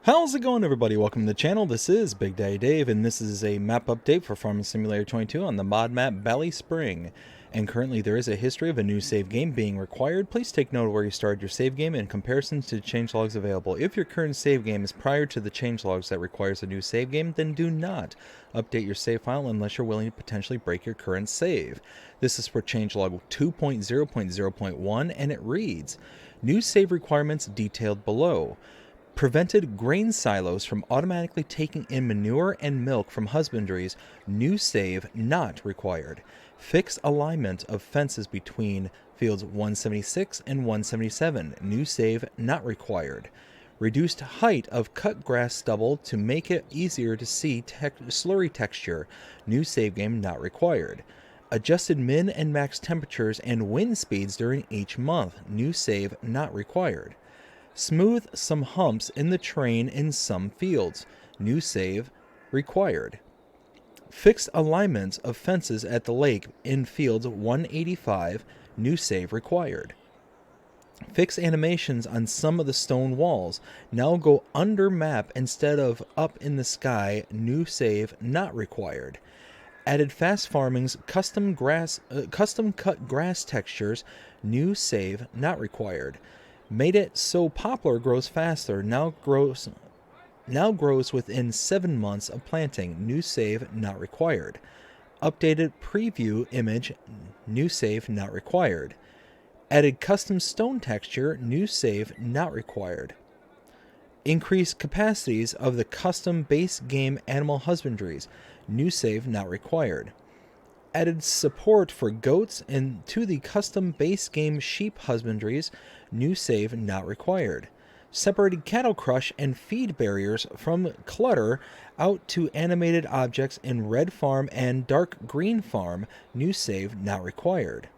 How's it going, everybody? Welcome to the channel. This is Big Daddy Dave, and this is a map update for Farming Simulator 22 on the mod map BallySpring. And currently there is a history of a new save game being required. Please take note of where you started your save game in comparison to changelogs available. If your current save game is prior to the changelogs that requires a new save game, then do not update your save file unless you're willing to potentially break your current save. This is for changelog 2.0.0.1, and it reads, new save requirements detailed below. Prevented grain silos from automatically taking in manure and milk from husbandries, new save not required. Fixed alignment of fences between fields 176 and 177, new save not required. Reduced height of cut grass stubble to make it easier to see slurry texture, new save game not required. Adjusted min and max temperatures and wind speeds during each month, new save not required. Smooth some humps in the terrain in some fields. New save required. Fixed alignments of fences at the lake in fields 185. New save required. Fixed animations on some of the stone walls. Now go under map instead of up in the sky. New save not required. Added fast farming's custom cut grass textures. New save not required. Made it so poplar grows faster, now grows within 7 months of planting, new save not required. Updated preview image, new save not required. Added custom stone texture, new save not required. Increased capacities of the custom base game animal husbandries, new save not required. Added support for goats and to the custom base game sheep husbandries, new save not required. Separated cattle crush and feed barriers from clutter out to animated objects in red farm and dark green farm, new save not required.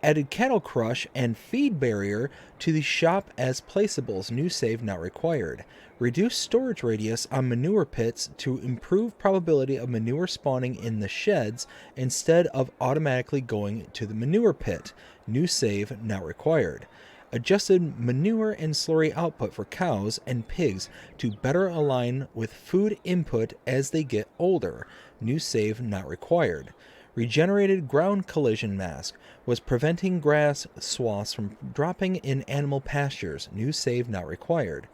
Added cattle crush and feed barrier to the shop as placeables, new save not required. Reduced storage radius on manure pits to improve probability of manure spawning in the sheds instead of automatically going to the manure pit, new save not required. Adjusted manure and slurry output for cows and pigs to better align with food input as they get older, new save not required. Regenerated ground collision mask was preventing grass swaths from dropping in animal pastures, new save not required.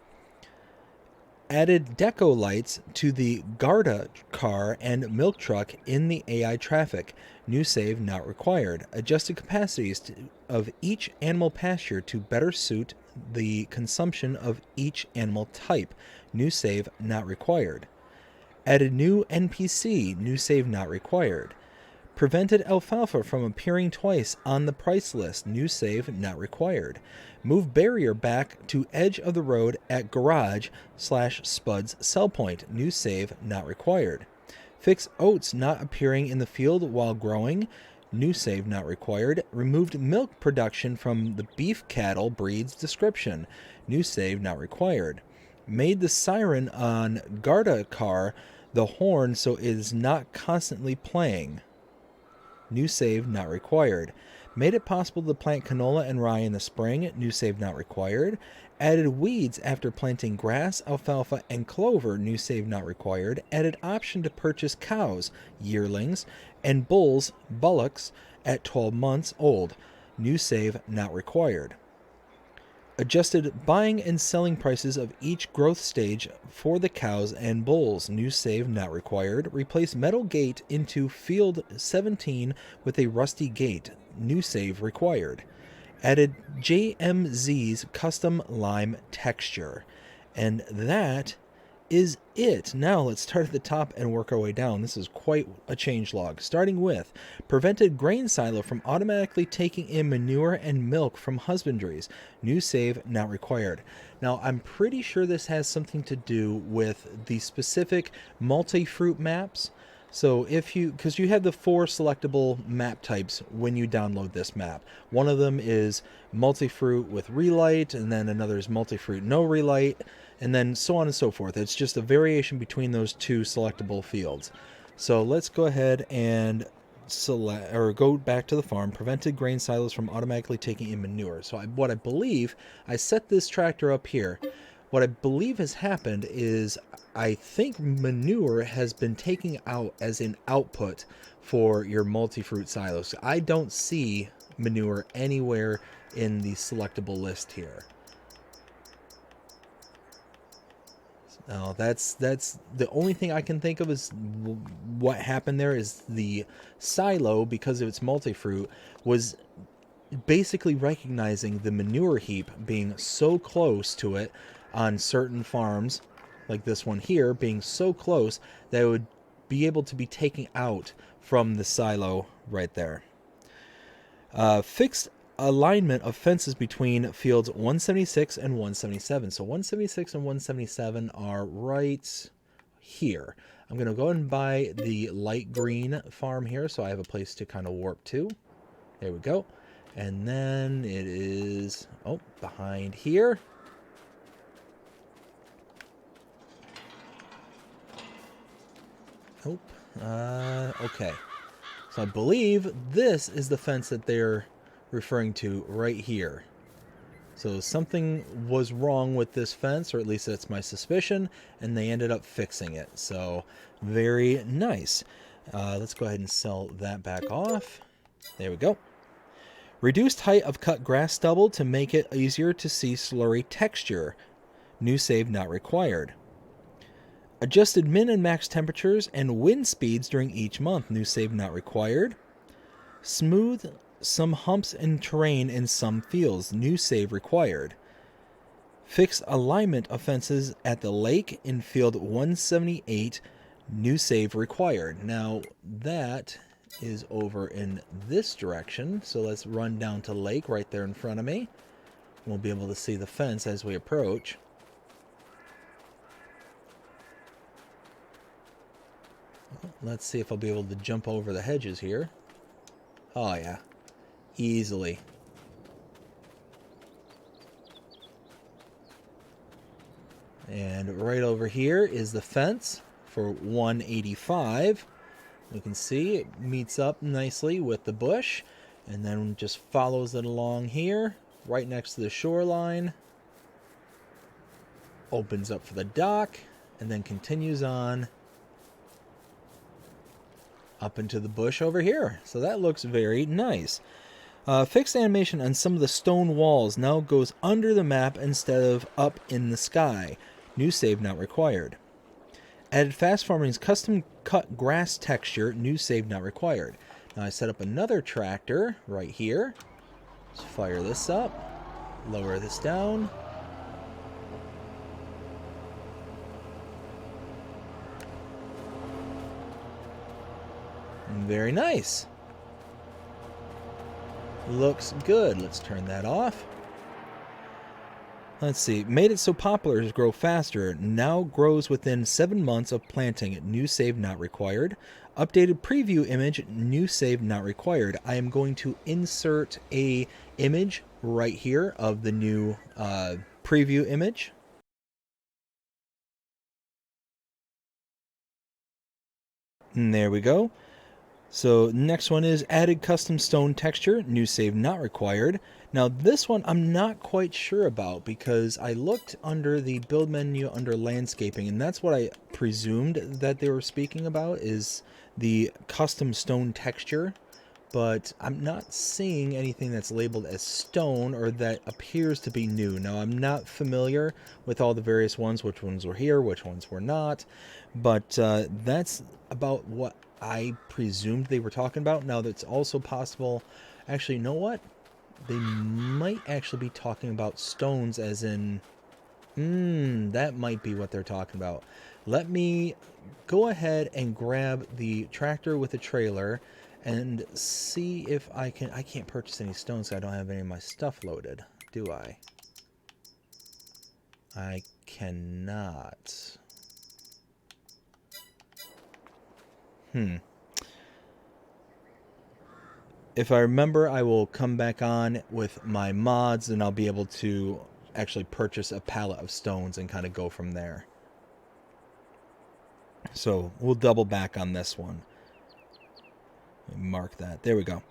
Added deco lights to the Garda car and milk truck in the AI traffic, new save not required. Adjusted capacities of each animal pasture to better suit the consumption of each animal type, new save not required. Added new NPC, new save not required. Prevented alfalfa from appearing twice on the price list, new save not required. Move barrier back to edge of the road at garage/Spud's sell point, new save not required. Fix oats not appearing in the field while growing, new save not required. Removed milk production from the beef cattle breeds description, new save not required. Made the siren on Garda car the horn so it is not constantly playing, new save not required. Made it possible to plant canola and rye in the spring, new save not required. Added weeds after planting grass, alfalfa, and clover, new save not required. Added option to purchase cows, yearlings, and bullocks at 12 months old, new save not required. Adjusted buying and selling prices of each growth stage for the cows and bulls, new save not required. Replace metal gate into field 17 with a rusty gate, new save required. Added JMZ's custom lime texture. And that is it. Now let's start at the top and work our way down. This is quite a changelog. Starting with prevented grain silo from automatically taking in manure and milk from husbandries, new save not required. Now I'm pretty sure this has something to do with the specific multi-fruit maps. So because you have the 4 selectable map types when you download this map. One of them is multi-fruit with relight, and then another is multi-fruit no relight, and then so on and so forth. It's just a variation between those 2 selectable fields. So let's go ahead and go back to the farm. Prevented grain silos from automatically taking in manure. So what I believe, I set this tractor up here what I believe has happened is I think manure has been taken out as an output for your multi-fruit silos. I don't see manure anywhere in the selectable list here. No, that's the only thing I can think of is what happened there is the silo, because of its multi-fruit, was basically recognizing the manure heap being so close to it on certain farms, like this one here, being so close that it would be able to be taken out from the silo right there. Fixed alignment of fences between fields 176 and 177. So 176 and 177 are right here. I'm going to go and buy the light green farm here so I have a place to kind of warp to. There we go. And then it is, oh, behind here. Nope. Okay. So I believe this is the fence that they're referring to right here. So something was wrong with this fence, or at least that's my suspicion, and they ended up fixing it. So very nice. Let's go ahead and sell that back off. There we go. Reduced height of cut grass stubble to make it easier to see slurry texture. New save not required. Adjusted min and max temperatures and wind speeds during each month. New save not required. Smooth some humps in terrain in some fields. New save required. Fixed alignment of fences at the lake in field 178. New save required. Now that is over in this direction. So let's run down to lake right there in front of me. We'll be able to see the fence as we approach. Let's see if I'll be able to jump over the hedges here. Oh yeah, easily. And right over here is the fence for 185. You can see it meets up nicely with the bush, and then just follows it along here, right next to the shoreline. Opens up for the dock, and then continues on up into the bush over here. So that looks very nice. Fixed animation on some of the stone walls now goes under the map instead of up in the sky. New save not required. Added fast farming's custom cut grass texture. New save not required. Now I set up another tractor right here. Let's fire this up. Lower this down. Very nice. Looks good. Let's turn that off. Let's see. Made it so poplars grow faster. Now grows within 7 months of planting. New save not required. Updated preview image. New save not required. I am going to insert a image right here of the new preview image. And there we go. So next one is added custom stone texture, new save not required. Now this one I'm not quite sure about because I looked under the build menu under landscaping, and that's what I presumed that they were speaking about, is the custom stone texture. But I'm not seeing anything that's labeled as stone or that appears to be new. Now I'm not familiar with all the various ones, which ones were here, which ones were not. But that's about what I presumed they were talking about. Now that's also possible. Actually, you know what? They might actually be talking about stones as in... that might be what they're talking about. Let me go ahead and grab the tractor with the trailer and see if I can... I can't purchase any stones because I don't have any of my stuff loaded, do I? I cannot. If I remember, I will come back on with my mods and I'll be able to actually purchase a pallet of stones and kind of go from there. So we'll double back on this one. Mark that. There we go.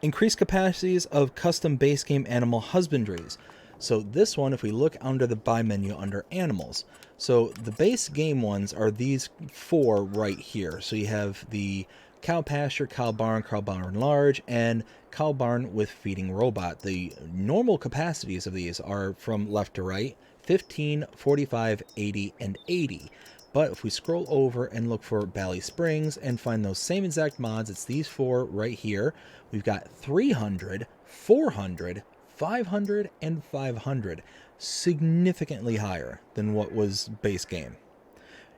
Increased capacities of custom base game animal husbandries. So this one, if we look under the buy menu under animals, so the base game ones are these 4 right here. So you have the cow pasture, cow barn large, and cow barn with feeding robot. The normal capacities of these are from left to right, 15, 45, 80, and 80. But if we scroll over and look for BallySprings and find those same exact mods, it's these 4 right here. We've got 300, 400, 500, and 500, significantly higher than what was base game.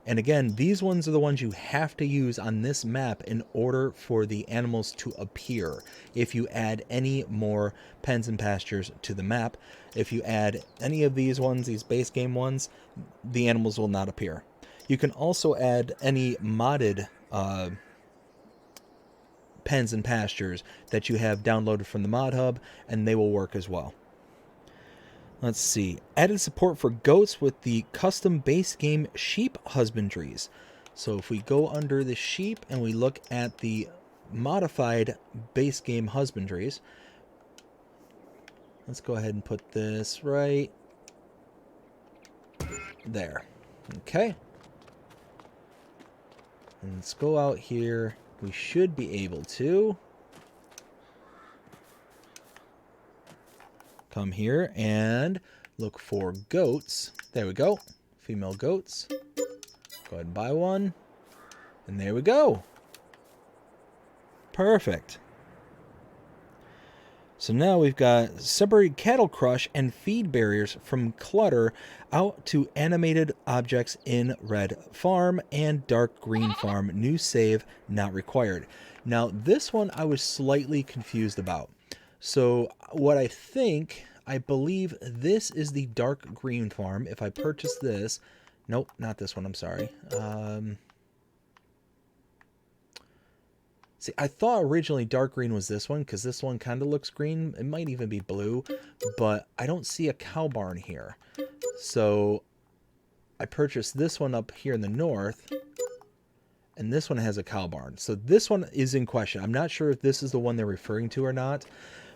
And again, these ones are the ones you have to use on this map in order for the animals to appear. If you add any more pens and pastures to the map, if you add any of these ones, these base game ones, the animals will not appear. You can also add any modded pens and pastures that you have downloaded from the mod hub, and they will work as well. Let's see. Added support for goats with the custom base game sheep husbandries. So if we go under the sheep and we look at the modified base game husbandries, let's go ahead and put this right there. Okay. And let's go out here. We should be able to come here and look for goats. There we go. Female goats. Go ahead and buy one. And there we go. Perfect. So now we've got separated cattle crush and feed barriers from clutter out to animated objects in red farm and dark green farm. New save not required. Now this one I was slightly confused about. So what I believe this is the dark green farm. If I purchase this, nope, not this one, I'm sorry. See, I thought originally dark green was this one because this one kind of looks green. It might even be blue, but I don't see a cow barn here. So I purchased this one up here in the north, and this one has a cow barn. So this one is in question. I'm not sure if this is the one they're referring to or not,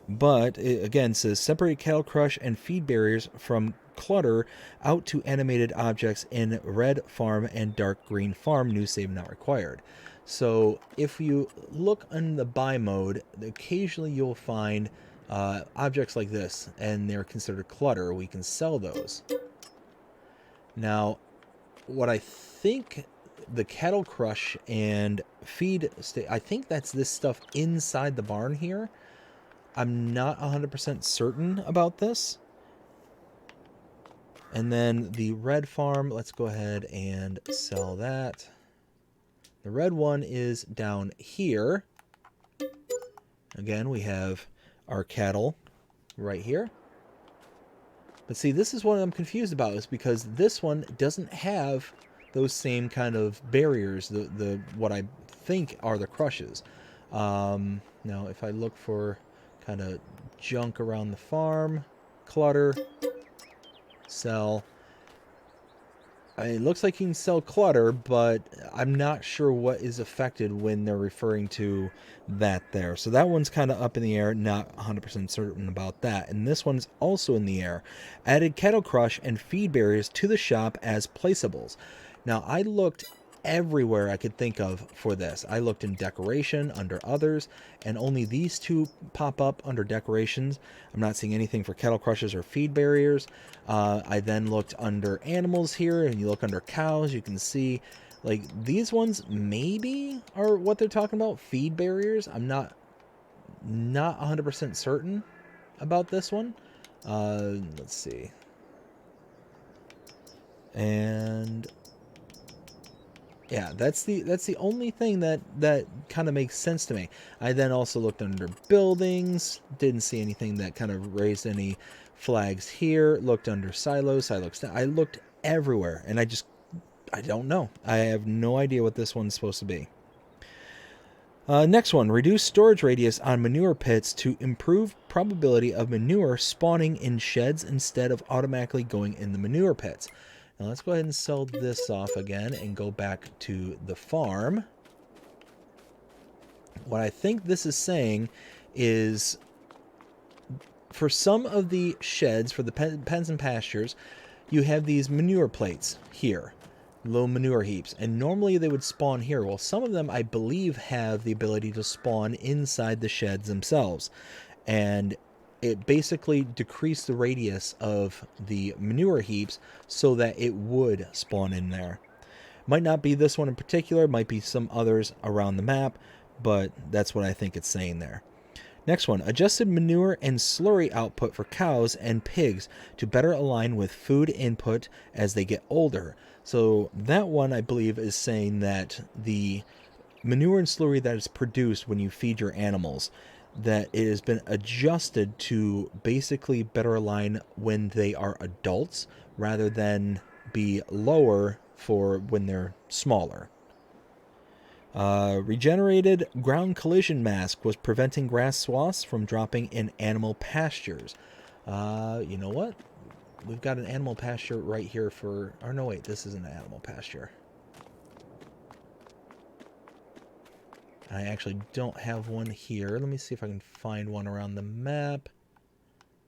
but it again says separate cattle crush and feed barriers from clutter out to animated objects in red farm and dark green farm. New save not required. So if you look in the buy mode, occasionally you'll find objects like this, and they're considered clutter. We can sell those. Now, what I think the cattle crush and feed, I think that's this stuff inside the barn here. I'm not 100% certain about this. And then the red farm, let's go ahead and sell that. The red one is down here. Again, we have our cattle right here. But see, this is what I'm confused about, is because this one doesn't have those same kind of barriers, the what I think are the crushes. Now, if I look for kind of junk around the farm, clutter, sell. It looks like you can sell clutter, but I'm not sure what is affected when they're referring to that there. So that one's kind of up in the air, not 100% certain about that. And this one's also in the air. Added cattle crush and feed barriers to the shop as placeables. Now, I looked everywhere I could think of for this. I looked in decoration, under others, and only these two pop up under decorations. I'm not seeing anything for cattle crushes or feed barriers. I then looked under animals here, and you look under cows, you can see like these ones maybe are what they're talking about, feed barriers. I'm not 100% certain about this one. Let's see. And yeah, that's the only thing that kind of makes sense to me. I then also looked under buildings, didn't see anything that kind of raised any flags here. Looked under silos, I looked everywhere, and I don't know. I have no idea what this one's supposed to be. Next one, reduce storage radius on manure pits to improve probability of manure spawning in sheds instead of automatically going in the manure pits. Now let's go ahead and sell this off again and go back to the farm. What I think this is saying is for some of the sheds, for the pens and pastures, you have these manure plates here, little manure heaps, and normally they would spawn here. Well, some of them, I believe, have the ability to spawn inside the sheds themselves, and it basically decreased the radius of the manure heaps so that it would spawn in there. Might not be this one in particular, might be some others around the map, but that's what I think it's saying there. Next one, adjusted manure and slurry output for cows and pigs to better align with food input as they get older. So that one, I believe, is saying that the manure and slurry that is produced when you feed your animals, that it has been adjusted to basically better align when they are adults rather than be lower for when they're smaller. Regenerated ground collision mask was preventing grass swaths from dropping in animal pastures. You know what? We've got an animal pasture right here for... Or no, wait, this isn't an animal pasture. I actually don't have one here. Let me see if I can find one around the map.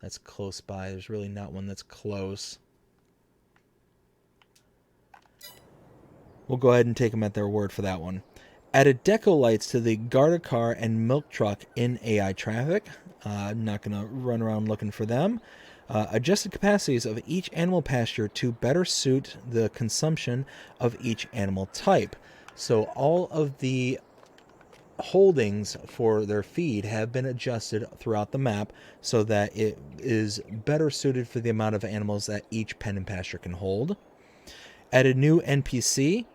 That's close by. There's really not one that's close. We'll go ahead and take them at their word for that one. Added deco lights to the Garda car and milk truck in AI traffic. I'm not going to run around looking for them. Adjusted capacities of each animal pasture to better suit the consumption of each animal type. So all of the holdings for their feed have been adjusted throughout the map so that it is better suited for the amount of animals that each pen and pasture can hold. Added new NPC.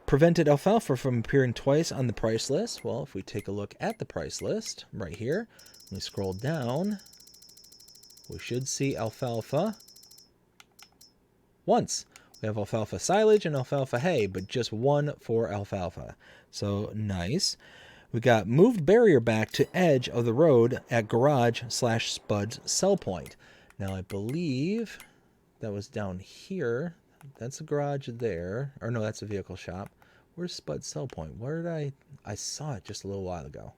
Prevented alfalfa from appearing twice on the price list. Well, if we take a look at the price list right here, we scroll down, we should see alfalfa once. We have alfalfa silage and alfalfa hay, but just one for alfalfa. So nice. We got moved barrier back to edge of the road at garage/Spud's sell point. Now I believe that was down here. That's a garage there. Or no, that's a vehicle shop. Where's Spud's sell point? Where did I saw it just a little while ago.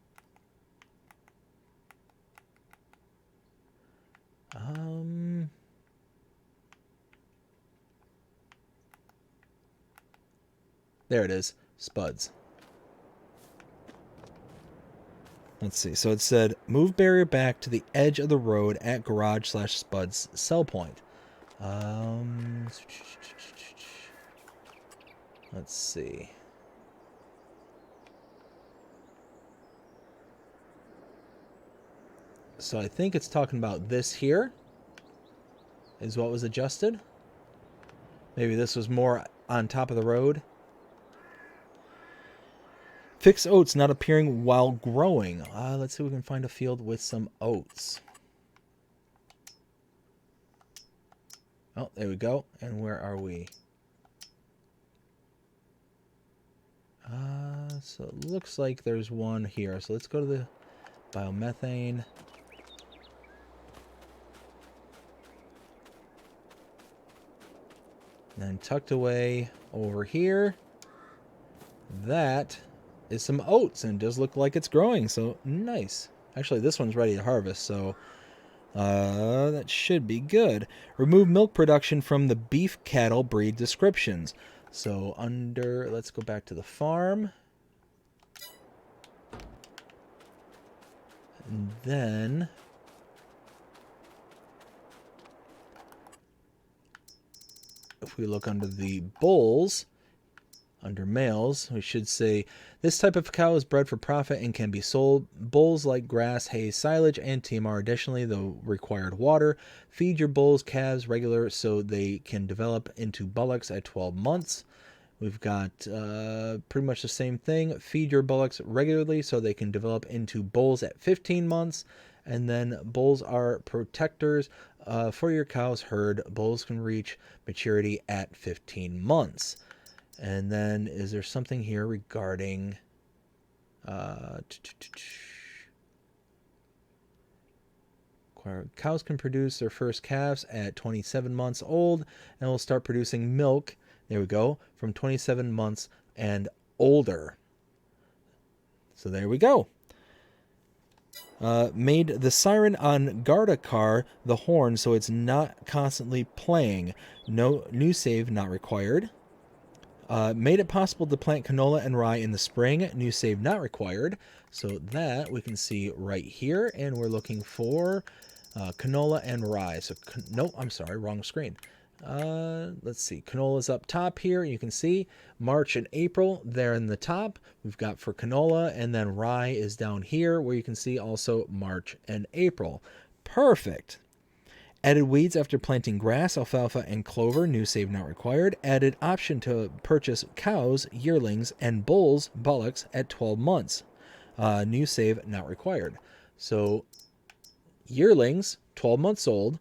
There it is. Spud's. Let's see. So it said, move barrier back to the edge of the road at garage/Spud's sell point. Let's see. So I think it's talking about this here is what was adjusted. Maybe this was more on top of the road. Fix oats not appearing while growing. Let's see if we can find a field with some oats. Oh, there we go. And where are we? So it looks like there's one here. So let's go to the biomethane. And then tucked away over here, that is some oats, and it does look like it's growing, so nice. Actually, this one's ready to harvest, so that should be good. Remove milk production from the beef cattle breed descriptions. So under, let's go back to the farm. And then if we look under the bulls, under males, we should say, this type of cow is bred for profit and can be sold. Bulls like grass, hay, silage, and TMR. Additionally, the required water. Feed your bulls, calves regular so they can develop into bullocks at 12 months. We've got pretty much the same thing. Feed your bullocks regularly so they can develop into bulls at 15 months. And then bulls are protectors for your cow's herd. Bulls can reach maturity at 15 months. And then is there something here regarding cows can produce their first calves at 27 months old and will start producing milk, there we go, from 27 months and older. So there we go. Made the siren on Garda car the horn so it's not constantly playing. No new save not required. Made it possible to plant canola and rye in the spring. New save not required. So that we can see right here. And we're looking for canola and rye. So, no, I'm sorry, wrong screen. Let's see. Canola's up top here. You can see March and April there in the top. We've got for canola, and then rye is down here where you can see also March and April. Perfect. Added weeds after planting grass, alfalfa, and clover. New save not required. Added option to purchase cows, yearlings, and bulls, bullocks, at 12 months. New save not required. So yearlings, 12 months old.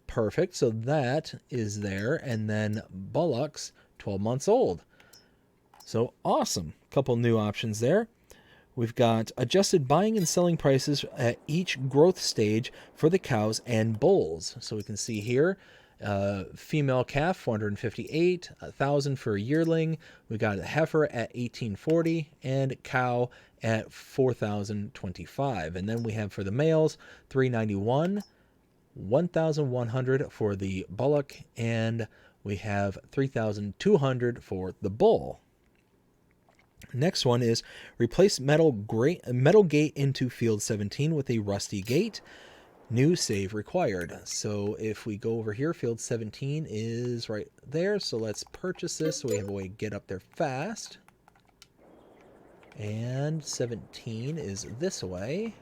Perfect. So that is there. And then bullocks, 12 months old. So awesome. Couple new options there. We've got adjusted buying and selling prices at each growth stage for the cows and bulls. So we can see here, female calf, 458, 1,000 for a yearling. We got a heifer at 1840 and cow at 4,025. And then we have for the males, 391, 1,100 for the bullock, and we have 3,200 for the bull. Next one is replace metal gate into field 17 with a rusty gate. New save required. So if we go over here, field 17 is right there. So let's purchase this so we have a way to get up there fast. And 17 is this way.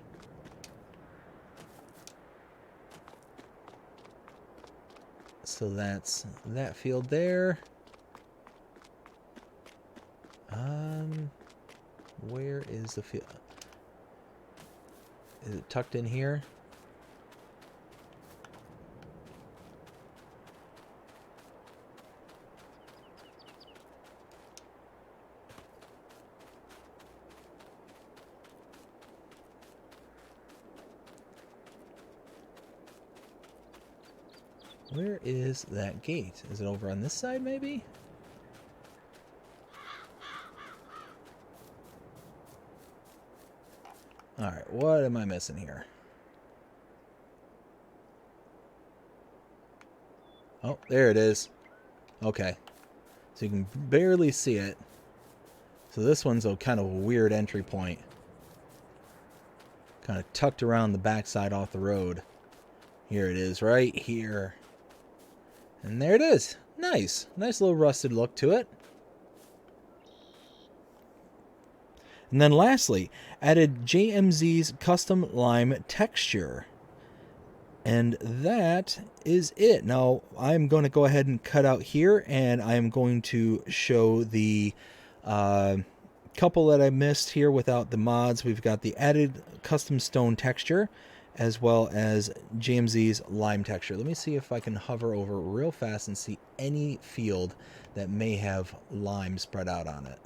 So that's that field there. Where is the field? Is it tucked in here? Where is that gate? Is it over on this side, maybe? Alright, what am I missing here? Oh, there it is. Okay. So you can barely see it. So this one's a kind of a weird entry point. Kind of tucked around the backside off the road. Here it is, right here. And there it is. Nice. Nice little rusted look to it. And then lastly, added JMZ's custom lime texture. And that is it. Now, I'm going to go ahead and cut out here, and I'm going to show the couple that I missed here without the mods. We've got the added custom stone texture, as well as JMZ's lime texture. Let me see if I can hover over real fast and see any field that may have lime spread out on it.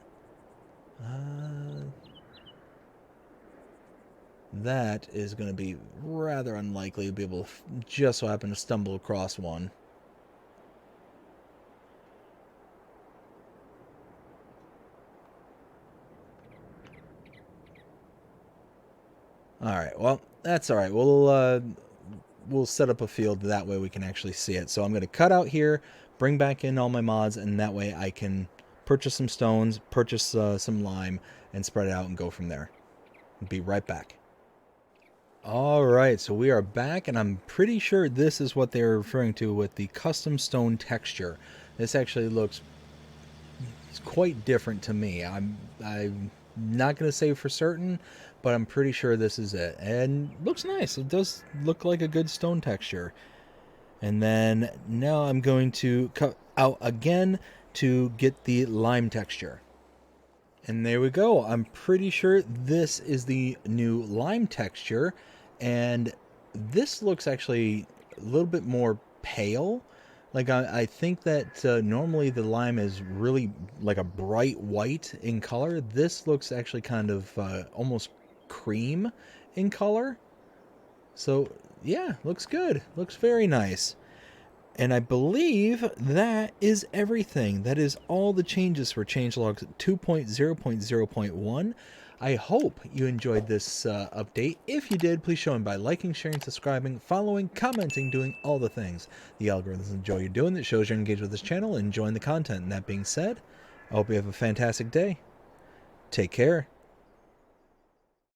That is going to be rather unlikely to be able to just so happen to stumble across one. Alright, well, that's alright. We'll set up a field that way we can actually see it. So I'm going to cut out here, bring back in all my mods, and that way I can purchase some stones, purchase some lime, and spread it out and go from there. Be right back. Alright, so we are back, and I'm pretty sure this is what they're referring to with the custom stone texture. This actually looks quite different to me. I'm not going to say for certain, but I'm pretty sure this is it. And looks nice. It does look like a good stone texture. And then now I'm going to cut out again to get the lime texture. And there we go. I'm pretty sure this is the new lime texture. And this looks actually a little bit more pale. Like I think that normally the lime is really like a bright white in color. This looks actually kind of almost cream in color. So yeah, looks good. Looks very nice. And I believe that is everything. That is all the changes for changelog 2.0.0.1. I hope you enjoyed this update. If you did, please show them by liking, sharing, subscribing, following, commenting, doing all the things the algorithms enjoy you doing. That shows you're engaged with this channel and enjoying the content. And that being said, I hope you have a fantastic day. Take care.